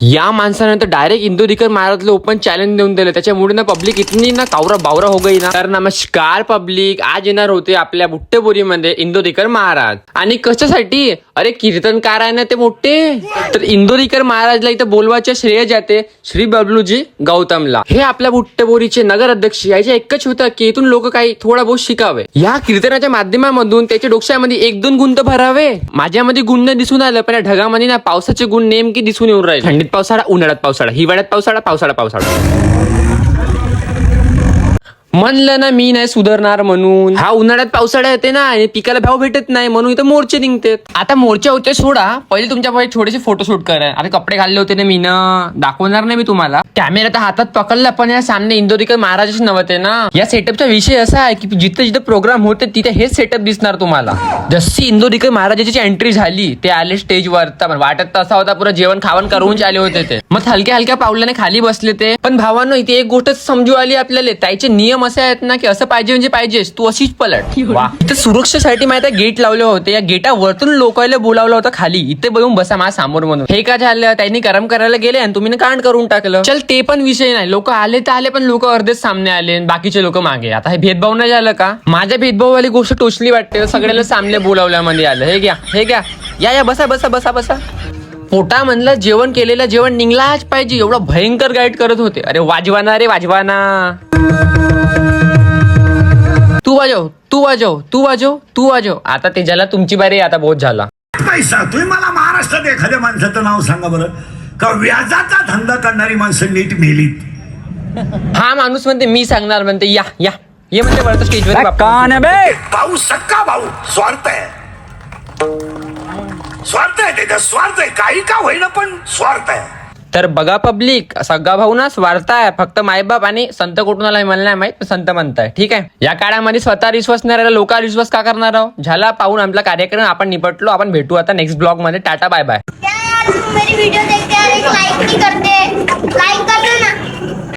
या माणसाने तर डायरेक्ट इंदोरीकर महाराजला ओपन चॅलेंज देऊन दिलं. त्याच्यामुळे ना पब्लिक इतनी ना कावरा बावरा हो गई ना. तर नमस्कार पब्लिक, आज येणार होते आपल्या बुट्टेपुरीमध्ये इंदोरीकर महाराज. आणि कशासाठी? अरे कीर्तनकार आहे ना ते मोठे. तर इंदोरीकर महाराजला इथं बोलवायचे श्रेय जाते श्री बबलूजी गौतमला. हे आपल्या बुट्टेपुरीचे नगर अध्यक्ष. याचे एकच होतं की इथून लोक काही थोडा बहुत शिकावे. या कीर्तनाच्या माध्यमामधून त्याच्या डोक्यामध्ये एक दोन गुण तर भरावे. माझ्यामध्ये गुण न दिसून आलं, पण या ढगामध्ये ना पावसाचे गुण नेमके दिसून येऊन राहिले. थंडीत पावसाळा, उन्हाळ्यात पावसाळा, हिवाळ्यात पावसाळा, पावसाळा पावसाळा. म्हणलं ना मी नाही सुधारणार म्हणून. हा उन्हाळ्यात पावसाळा येते ना आणि पिकाला भाव भेटत नाही म्हणून इथं मोर्चे निघते. आता मोर्चे होते सोडा, पहिले तुमच्या पहिले थोडेसे फोटोशूट करा. आता कपडे घालले होते ना मी ना, दाखवणार नाही मी तुम्हाला. कॅमेरा तर हातात पकडला, पण या सामने इंदोरीकर महाराजच नव्हते ना. या सेटअपचा विषय असा आहे की जिथे जिथे प्रोग्राम होते तिथे हेच सेटअप दिसणार तुम्हाला. जशी इंदोरीकर महाराजाची एंट्री झाली ते आले स्टेजवर, तर वाटत असा होता पुरा जेवण खावण करून आले होते ते. मग हलक्या हलक्या पावलाने खाली बसले ते. पण भावांनो इथे एक गोष्ट समजू आली आपल्याला, त्याचे नियम असे आहेत ना की असं पाहिजे म्हणजे पाहिजेच, तू अशीच पलट. वा, इथे सुरक्षेसाठी माहिती आहे गेट लावले होते. या गेटावरतून लोकांना बोलावलं होतं खाली, इथे बघून बसा माझ्या समोर म्हणून. हे का झालं, त्यांनी गरम करायला गेले आणि तुम्ही कांड करून टाकलं. चल ते पण विषय नाही, लोक आले तर आले, पण लोक अर्धेच सामने आले बाकीचे लोक मागे. आता हे भेदभाव नाही झालं का? माझ्या भेदभाववाली गोष्ट टोचली वाटते. सगळ्याला सामने बोलावल्यामध्ये आलं. हे घ्या हे घ्या, या बसा बसा बसा बसा. पोटा म्हणलं जेवण केलेलं जेवण निघलाच पाहिजे, एवढं भयंकर गाईड करत होते. अरे वाजवाना रे वाजवाना, तू वाजव तू वाजव तू वाजव तू वाजव. आता ते झाला तुमची बारी, आता बहुत झाला. पैसा तुम्ही मला महाराष्ट्रात एखाद्या माणसाचं नाव सांगा बरं का व्याजाचा धंदा करणारी माणसं नीट मेलीत. हा माणूस म्हणते मी सांगणार, म्हणते या या ये म्हणते वरतं स्टेजवर. भाऊ सक्का भाऊ स्वार्थ आहे, स्वार्थ आहे, त्याचा स्वार्थ आहे, काही का होईना पण स्वार्थ आहे. तर बघा पब्लिक, सगळा भाऊ ना स्वार्थ आहे. फक्त मायबाप आणि संत कुटुंबाला मला नाही माहित, संत म्हणताय ठीक आहे. या काळामध्ये स्वतः विश्वासणाऱ्या लोकांवर विश्वास का करणार आहोत? झाला पाहून आपला कार्यक्रम आपण निपटलो. आपण भेटू आता नेक्स्ट ब्लॉग मध्ये. Tata bye bye. मेरी वीडियो देखते हैं, लाइक नहीं करते, लाइक